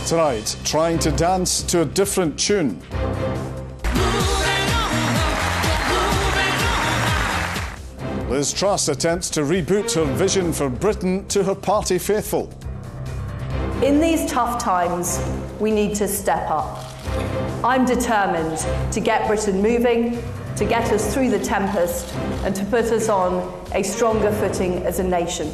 Tonight, trying to dance to a different tune. Liz Truss attempts to reboot her vision for Britain to her party faithful. In these tough times, we need to step up. I'm determined to get Britain moving, to get us through the tempest, and to put us on a stronger footing as a nation.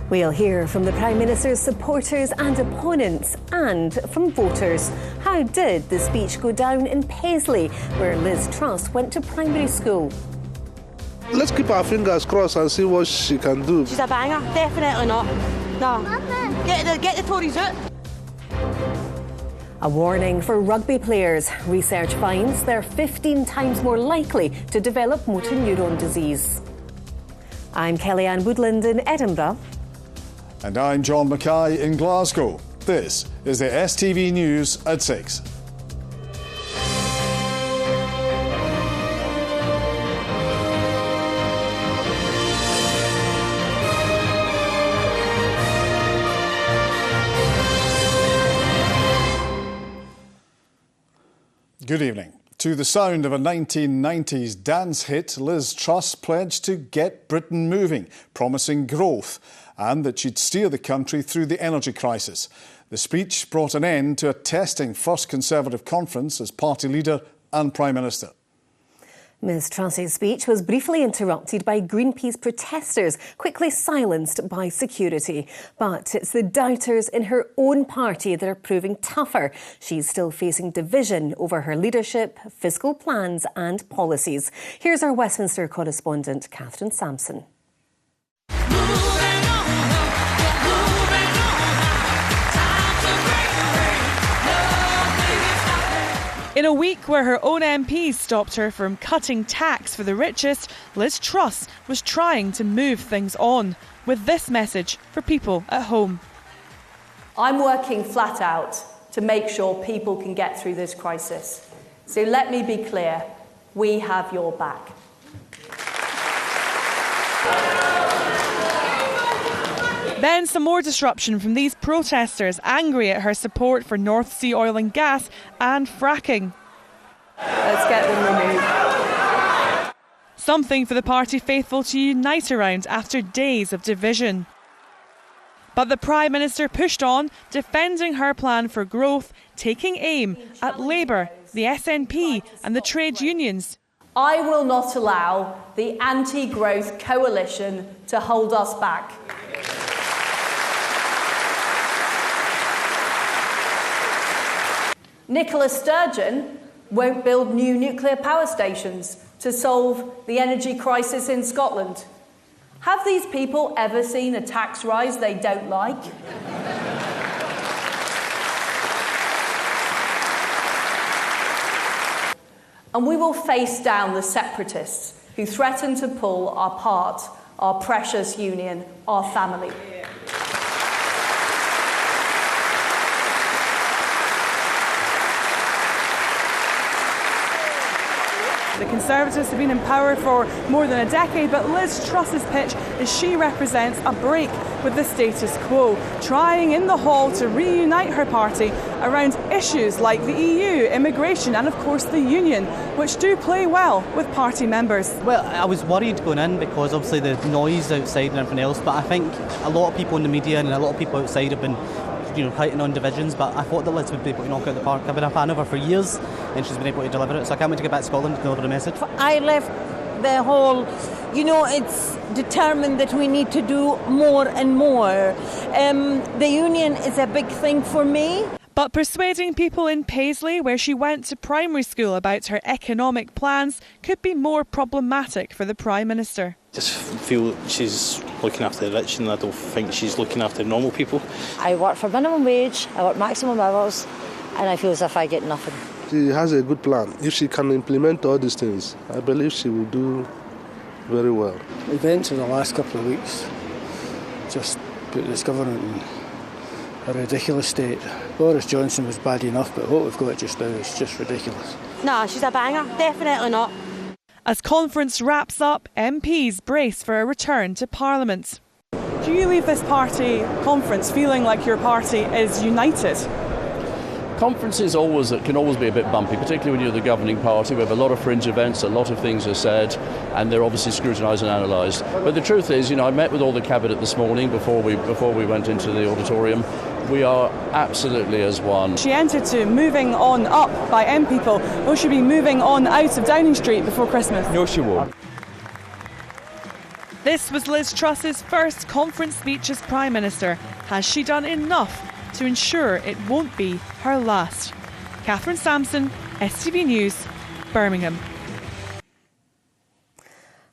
We'll hear from the Prime Minister's supporters and opponents, and from voters. How did the speech go down in Paisley, where Liz Truss went to primary school? Let's keep our fingers crossed and see what she can do. She's a banger, definitely not. No. Get the Tories out. A warning for rugby players. Research finds they're 15 times more likely to develop motor neuron disease. I'm Kellyanne Woodland in Edinburgh. And I'm John Mackay in Glasgow. This is the STV News at 6. Good evening. To the sound of a 1990s dance hit, Liz Truss pledged to get Britain moving, promising growth and that she'd steer the country through the energy crisis. The speech brought an end to a testing first Conservative conference as party leader and Prime Minister. Ms Truss's speech was briefly interrupted by Greenpeace protesters, quickly silenced by security. But it's the doubters in her own party that are proving tougher. She's still facing division over her leadership, fiscal plans and policies. Here's our Westminster correspondent, Catherine Sampson. In a week where her own MPs stopped her from cutting tax for the richest, Liz Truss was trying to move things on with this message for people at home. I'm working flat out to make sure people can get through this crisis. So let me be clear, we have your back. Then some more disruption from these protesters angry at her support for North Sea oil and gas and fracking. Let's get them removed. Something for the party faithful to unite around after days of division. But the Prime Minister pushed on, defending her plan for growth, taking aim at Labour, the SNP and the trade unions. I will not allow the anti-growth coalition to hold us back. Nicola Sturgeon won't build new nuclear power stations to solve the energy crisis in Scotland. Have these people ever seen a tax rise they don't like? And we will face down the separatists who threaten to pull apart our precious union, our family. The Conservatives have been in power for more than a decade, but Liz Truss's pitch is she represents a break with the status quo, trying in the hall to reunite her party around issues like the EU, immigration and of course the union, which do play well with party members. Well, I was worried going in because obviously the noise outside and everything else, but I think a lot of people in the media and a lot of people outside have been fighting on divisions, but I thought that Liz would be able to knock out the park. I've been a fan of her for years and she's been able to deliver it, so I can't wait to get back to Scotland to deliver the message. I left the whole, it's determined that we need to do more and more. The union is a big thing for me. But persuading people in Paisley, where she went to primary school, about her economic plans could be more problematic for the Prime Minister. I just feel she's looking after the rich and I don't think she's looking after normal people. I work for minimum wage, I work maximum hours, and I feel as if I get nothing. She has a good plan. If she can implement all these things, I believe she will do very well. Events in the last couple of weeks just put this government in a ridiculous state. Boris Johnson was bad enough, but what we've got just now is just ridiculous. No, she's a banger, definitely not. As conference wraps up, MPs brace for a return to Parliament. Do you leave this party conference feeling like your party is united? Conferences can always be a bit bumpy, particularly when you're the governing party. We have a lot of fringe events, a lot of things are said, and they're obviously scrutinised and analysed. But the truth is, I met with all the cabinet this morning before we went into the auditorium. We are absolutely as one. She entered to moving on up by M people. Will she be moving on out of Downing Street before Christmas? No, she won't. This was Liz Truss's first conference speech as Prime Minister. Has she done enough to ensure it won't be her last? Catherine Sampson, STV News, Birmingham.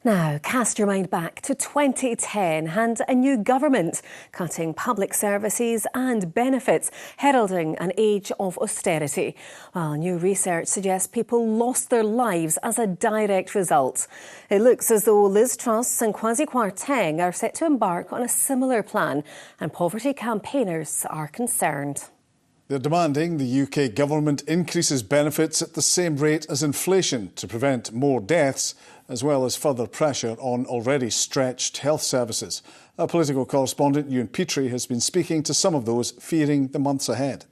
Now, cast your mind back to 2010 and a new government cutting public services and benefits, heralding an age of austerity. Well, new research suggests people lost their lives as a direct result. It looks as though Liz Truss and Kwasi Kwarteng are set to embark on a similar plan, and poverty campaigners are concerned. They're demanding the UK government increases benefits at the same rate as inflation to prevent more deaths, as well as further pressure on already stretched health services. Our political correspondent Ewan Petrie has been speaking to some of those fearing the months ahead.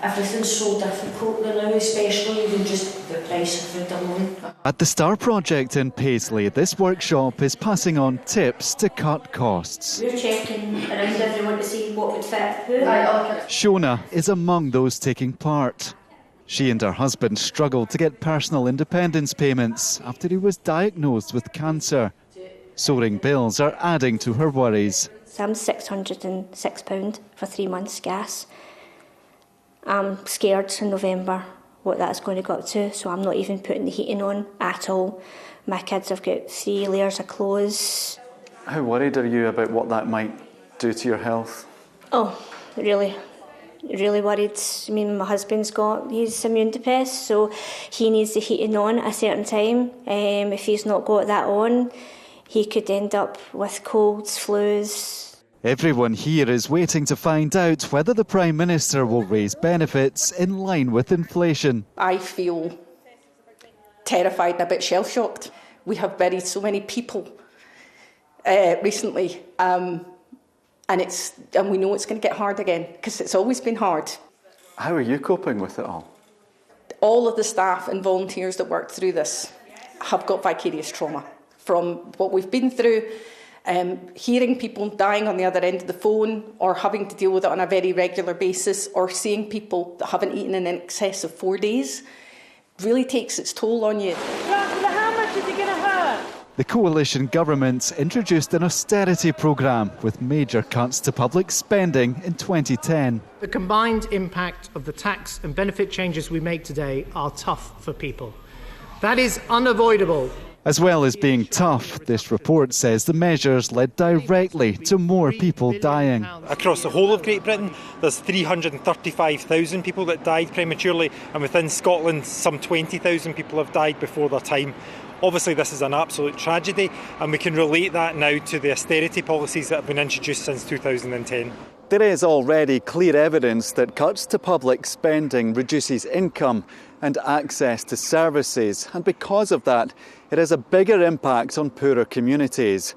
Everything's so difficult now, especially even just the price of food alone. At the Star Project in Paisley, this workshop is passing on tips to cut costs. We're checking around everyone to see what would fit who. Shona is among those taking part. She and her husband struggled to get personal independence payments after he was diagnosed with cancer. Soaring bills are adding to her worries. So I'm £606 for 3 months gas. I'm scared in November what that's going to go up to, so I'm not even putting the heating on at all. My kids have got 3 layers of clothes. How worried are you about what that might do to your health? Oh, really worried. I mean, my husband's he's immune depressed, so he needs the heating on at a certain time. If he's not got that on, he could end up with colds, flus. Everyone here is waiting to find out whether the Prime Minister will raise benefits in line with inflation. I feel terrified and a bit shell-shocked. We have buried so many people recently, and we know it's going to get hard again, because it's always been hard. How are you coping with it all? All of the staff and volunteers that work through this have got vicarious trauma from what we've been through. Hearing people dying on the other end of the phone, or having to deal with it on a very regular basis, or seeing people that haven't eaten in excess of 4 days, really takes its toll on you. How much is it going to hurt? The coalition government introduced an austerity programme with major cuts to public spending in 2010. The combined impact of the tax and benefit changes we make today are tough for people. That is unavoidable. As well as being tough, this report says the measures led directly to more people dying. Across the whole of Great Britain, there's 335,000 people that died prematurely, and within Scotland, some 20,000 people have died before their time. Obviously, this is an absolute tragedy, and we can relate that now to the austerity policies that have been introduced since 2010. There is already clear evidence that cuts to public spending reduces income and access to services, and because of that, it has a bigger impact on poorer communities.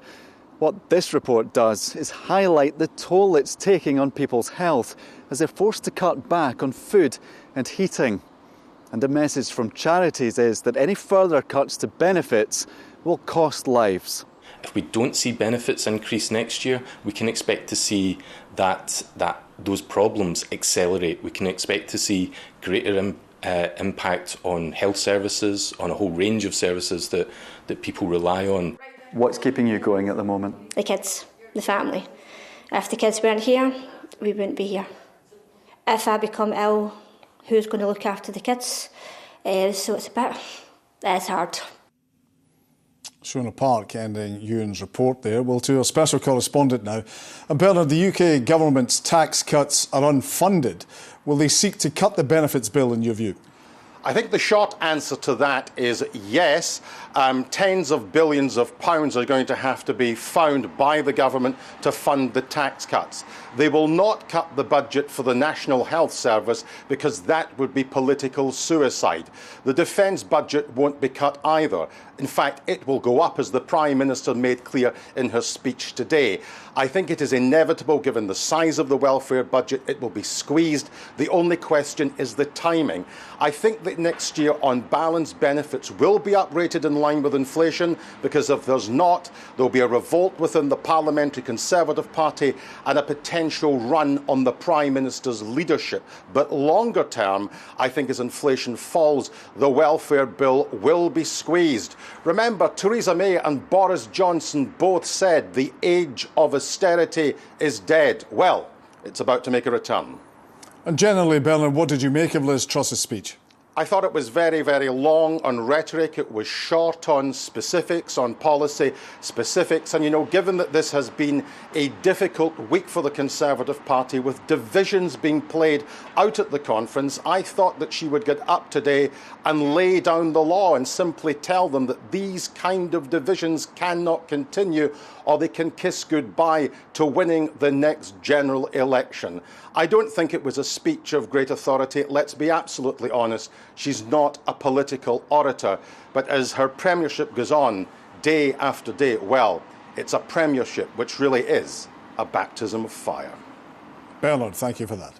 What this report does is highlight the toll it's taking on people's health as they're forced to cut back on food and heating. And the message from charities is that any further cuts to benefits will cost lives. If we don't see benefits increase next year, we can expect to see that those problems accelerate. We can expect to see greater impact on health services, on a whole range of services that people rely on. What's keeping you going at the moment? The kids, the family. If the kids weren't here, we wouldn't be here. If I become ill, who's going to look after the kids? So it's hard. Shona Park ending Ewan's report there. Well, to our special correspondent now. And Bernard, the UK government's tax cuts are unfunded. Will they seek to cut the benefits bill in your view? I think the short answer to that is yes. Tens of billions of pounds are going to have to be found by the government to fund the tax cuts. They will not cut the budget for the National Health Service because that would be political suicide. The defence budget won't be cut either. In fact, it will go up, as the Prime Minister made clear in her speech today. I think it is inevitable, given the size of the welfare budget, it will be squeezed. The only question is the timing. I think that next year, on balance, benefits will be uprated in line with inflation, because if there's not, there'll be a revolt within the Parliamentary Conservative Party and a potential run on the Prime Minister's leadership. But longer term, I think as inflation falls, the welfare bill will be squeezed. Remember, Theresa May and Boris Johnson both said the age of austerity is dead. Well, it's about to make a return. And generally, Bernard, what did you make of Liz Truss's speech? I thought it was very, very long on rhetoric. It was short on specifics, on policy specifics. And, you know, given that this has been a difficult week for the Conservative Party, with divisions being played out at the conference, I thought that she would get up today and lay down the law and simply tell them that these kind of divisions cannot continue, or they can kiss goodbye to winning the next general election. I don't think it was a speech of great authority. Let's be absolutely honest. She's not a political orator. But as her premiership goes on, day after day, well, it's a premiership which really is a baptism of fire. Bernard, thank you for that.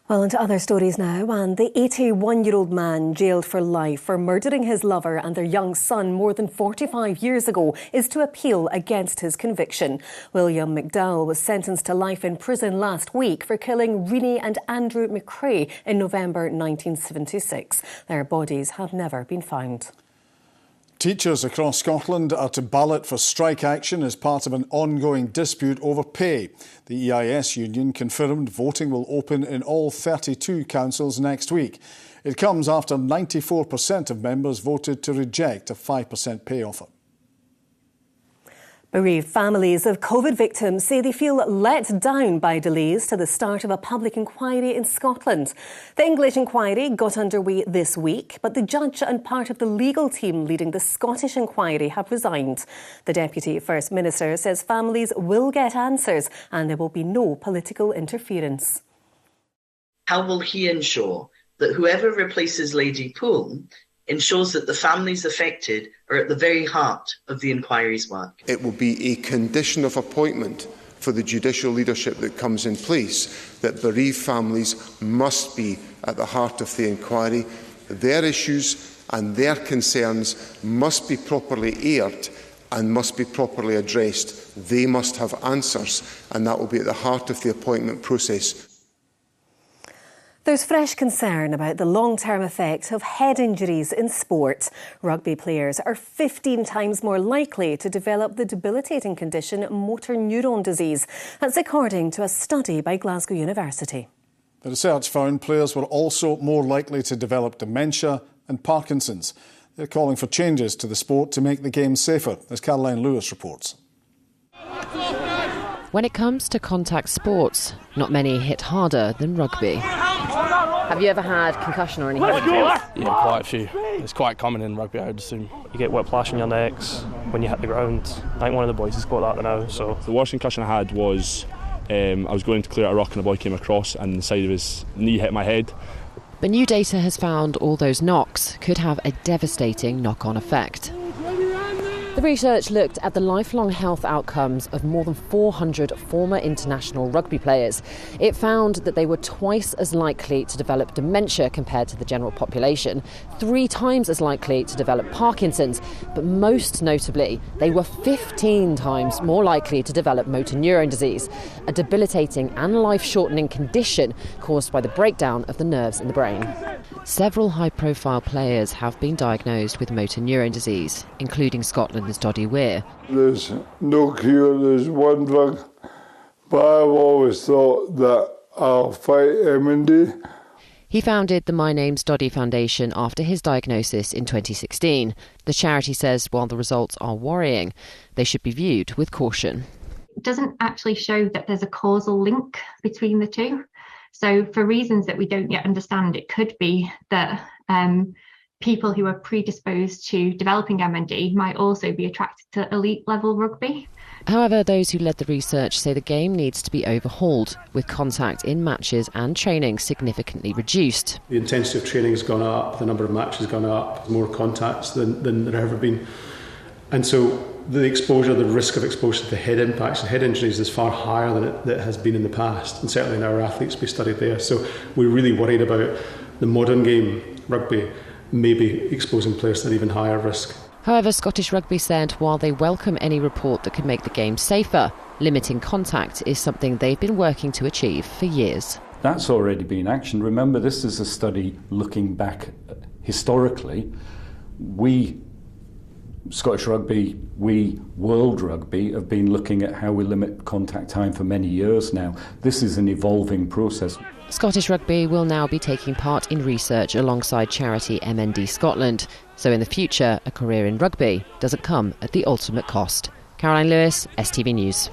Well, into other stories now, and the 81-year-old man jailed for life for murdering his lover and their young son more than 45 years ago is to appeal against his conviction. William McDowell was sentenced to life in prison last week for killing Renee and Andrew McCrae in November 1976. Their bodies have never been found. Teachers across Scotland are to ballot for strike action as part of an ongoing dispute over pay. The EIS union confirmed voting will open in all 32 councils next week. It comes after 94% of members voted to reject a 5% pay offer. Bereaved families of COVID victims say they feel let down by delays to the start of a public inquiry in Scotland. The English inquiry got underway this week, but the judge and part of the legal team leading the Scottish inquiry have resigned. The Deputy First Minister says families will get answers and there will be no political interference. How will he ensure that whoever replaces Lady Poole ensures that the families affected are at the very heart of the inquiry's work? It will be a condition of appointment for the judicial leadership that comes in place that bereaved families must be at the heart of the inquiry. Their issues and their concerns must be properly aired and must be properly addressed. They must have answers, and that will be at the heart of the appointment process. There's fresh concern about the long-term effect of head injuries in sport. Rugby players are 15 times more likely to develop the debilitating condition motor neuron disease. That's according to a study by Glasgow University. The research found players were also more likely to develop dementia and Parkinson's. They're calling for changes to the sport to make the game safer, as Caroline Lewis reports. When it comes to contact sports, not many hit harder than rugby. Have you ever had concussion or anything? Yeah, quite a few. It's quite common in rugby, I would assume. You get whiplash in your necks when you hit the ground. I think one of the boys has got that now. So the worst concussion I had was I was going to clear out a rock and a boy came across and the side of his knee hit my head. But new data has found all those knocks could have a devastating knock-on effect. The research looked at the lifelong health outcomes of more than 400 former international rugby players. It found that they were twice as likely to develop dementia compared to the general population, 3 times as likely to develop Parkinson's, but most notably, they were 15 times more likely to develop motor neuron disease, a debilitating and life-shortening condition caused by the breakdown of the nerves in the brain. Several high-profile players have been diagnosed with motor neuron disease, including Scotland's Doddy Weir. There's no cure, there's one drug, but I've always thought that I'll fight MND. He founded the My Name's Doddy Foundation after his diagnosis in 2016. The charity says while the results are worrying, they should be viewed with caution. It doesn't actually show that there's a causal link between the two. So for reasons that we don't yet understand, it could be that people who are predisposed to developing MND might also be attracted to elite level rugby. However, those who led the research say the game needs to be overhauled, with contact in matches and training significantly reduced. The intensity of training has gone up, the number of matches has gone up, more contacts than there have ever been. And so the risk of exposure to head impacts and head injuries is far higher than it has been in the past, and certainly in our athletes we studied there. So we're really worried about the modern game, rugby, maybe exposing players to an even higher risk. However, Scottish Rugby said while they welcome any report that could make the game safer, limiting contact is something they've been working to achieve for years. That's already been actioned. Remember, this is a study looking back historically. We, Scottish Rugby, we, World Rugby, have been looking at how we limit contact time for many years now. This is an evolving process. Scottish Rugby will now be taking part in research alongside charity MND Scotland. So in the future, a career in rugby doesn't come at the ultimate cost. Caroline Lewis, STV News.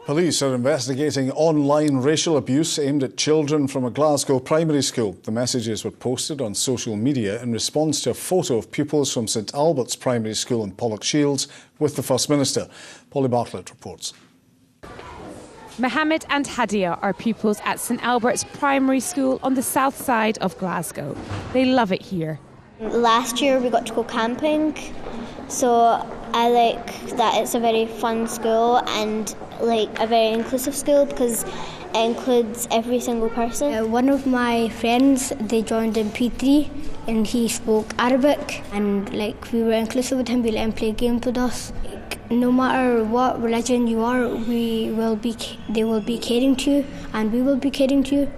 Police are investigating online racial abuse aimed at children from a Glasgow primary school. The messages were posted on social media in response to a photo of pupils from St Albert's Primary School in Pollokshields with the First Minister. Polly Bartlett reports. Mohammed and Hadia are pupils at St Albert's Primary School on the south side of Glasgow. They love it here. Last year we got to go camping, so I like that it's a very fun school and like a very inclusive school because it includes every single person. One of my friends, they joined in P3 and he spoke Arabic, and like we were inclusive with him, we let him play games with us. No matter what religion you are, they will be caring to you and we will be caring to you.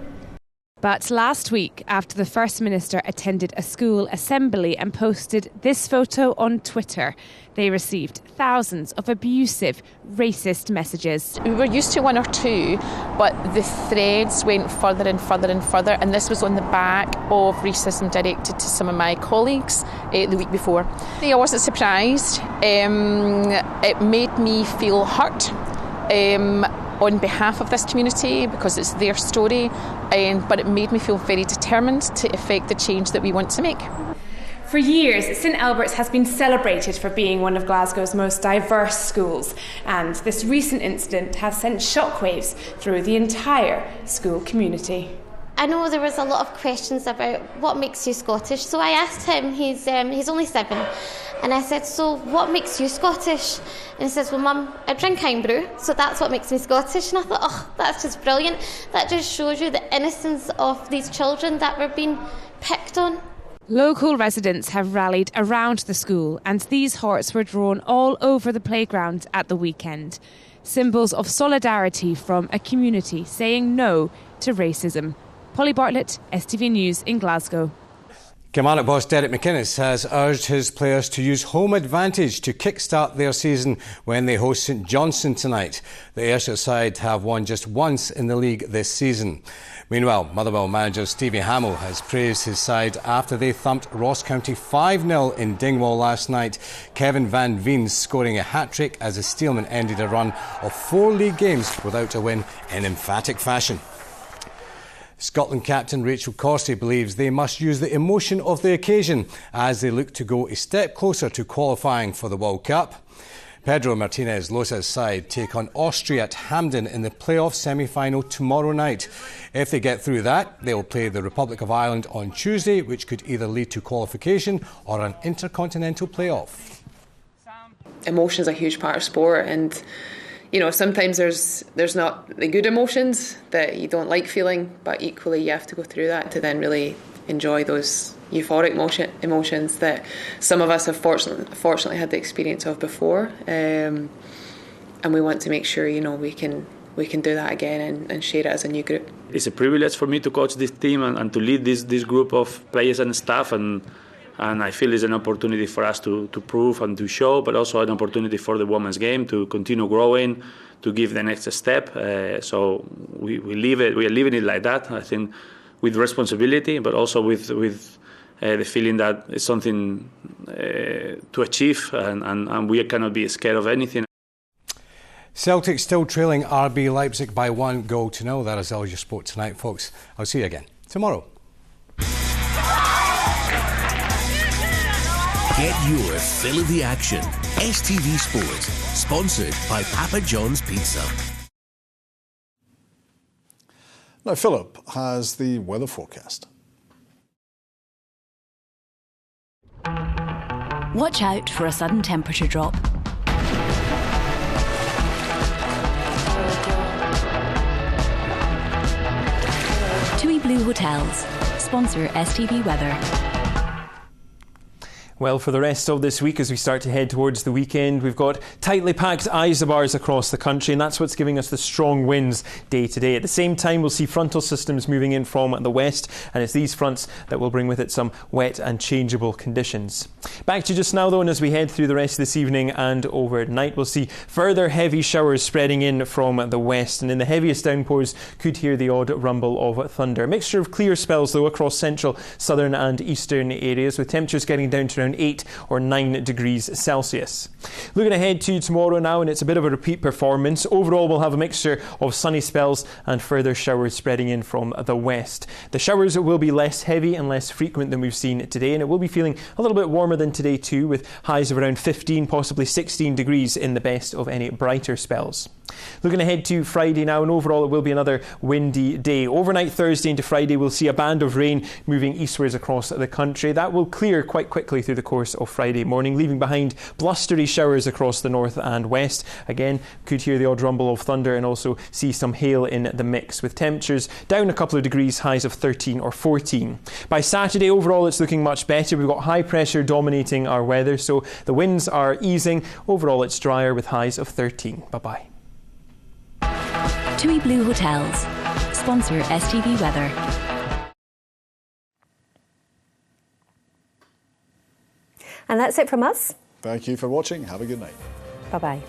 But last week, after the First Minister attended a school assembly and posted this photo on Twitter, they received thousands of abusive, racist messages. We were used to one or two, but the threads went further and further and further, and this was on the back of racism directed to some of my colleagues the week before. I wasn't surprised. It made me feel hurt. On behalf of this community, because it's their story, but it made me feel very determined to effect the change that we want to make. For years, St Albert's has been celebrated for being one of Glasgow's most diverse schools, and this recent incident has sent shockwaves through the entire school community. I know there was a lot of questions about what makes you Scottish, so I asked him, he's only 7, and I said, so what makes you Scottish? And he says, well Mum, I drink Homebrew, so that's what makes me Scottish. And I thought, oh, that's just brilliant. That just shows you the innocence of these children that were being picked on. Local residents have rallied around the school, and these hearts were drawn all over the playground at the weekend. Symbols of solidarity from a community saying no to racism. Polly Bartlett, STV News in Glasgow. Kilmarnock boss Derek McInnes has urged his players to use home advantage to kick-start their season when they host St Johnstone tonight. The Ayrshire side have won just once in the league this season. Meanwhile, Motherwell manager Stevie Hamill has praised his side after they thumped Ross County 5-0 in Dingwall last night. Kevin Van Veen scoring a hat-trick as the Steelmen ended a run of 4 league games without a win in emphatic fashion. Scotland captain Rachel Corsey believes they must use the emotion of the occasion as they look to go a step closer to qualifying for the World Cup. Pedro Martinez Losa's side take on Austria at Hampden in the playoff semi-final tomorrow night. If they get through that, they will play the Republic of Ireland on Tuesday, which could either lead to qualification or an intercontinental playoff. Emotion's a huge part of sport, and you know, sometimes there's not the good emotions that you don't like feeling, but equally you have to go through that to then really enjoy those euphoric emotions that some of us have fortunately had the experience of before, and we want to make sure, you know, we can do that again and share it as a new group. It's a privilege for me to coach this team and to lead this group of players and staff, and I feel it's an opportunity for us to prove and to show, but also an opportunity for the women's game to continue growing, to give the next step. So we are living it like that, I think, with responsibility, but also with the feeling that it's something to achieve, and we cannot be scared of anything. Celtic still trailing RB Leipzig by 1-0. That is all your sport tonight, folks. I'll see you again tomorrow. Get your fill of the action. STV Sport, sponsored by Papa John's Pizza. Now, Philip has the weather forecast. Watch out for a sudden temperature drop. TUI Blue Hotels, sponsor STV Weather. Well, for the rest of this week, as we start to head towards the weekend, we've got tightly packed isobars across the country, and that's what's giving us the strong winds day to day. At the same time, we'll see frontal systems moving in from the west, and it's these fronts that will bring with it some wet and changeable conditions. Back to just now, though, and as we head through the rest of this evening and overnight, we'll see further heavy showers spreading in from the west, and in the heaviest downpours could hear the odd rumble of thunder. A mixture of clear spells, though, across central, southern and eastern areas, with temperatures getting down to around 8 or 9 degrees Celsius. Looking ahead to tomorrow now, and it's a bit of a repeat performance. Overall, we'll have a mixture of sunny spells and further showers spreading in from the west. The showers will be less heavy and less frequent than we've seen today, and it will be feeling a little bit warmer than today too, with highs of around 15, possibly 16 degrees in the best of any brighter spells. Looking ahead to Friday now, and overall it will be another windy day. Overnight Thursday into Friday, we'll see a band of rain moving eastwards across the country. That will clear quite quickly through the course of Friday morning, leaving behind blustery showers across the north and west. Again, could hear the odd rumble of thunder and also see some hail in the mix, with temperatures down a couple of degrees, highs of 13 or 14. By Saturday, overall it's looking much better. We've got high pressure dominating our weather, so the winds are easing. Overall it's drier with highs of 13. Bye-bye. TUI Blue Hotels, sponsor STV Weather. And that's it from us. Thank you for watching. Have a good night. Bye-bye.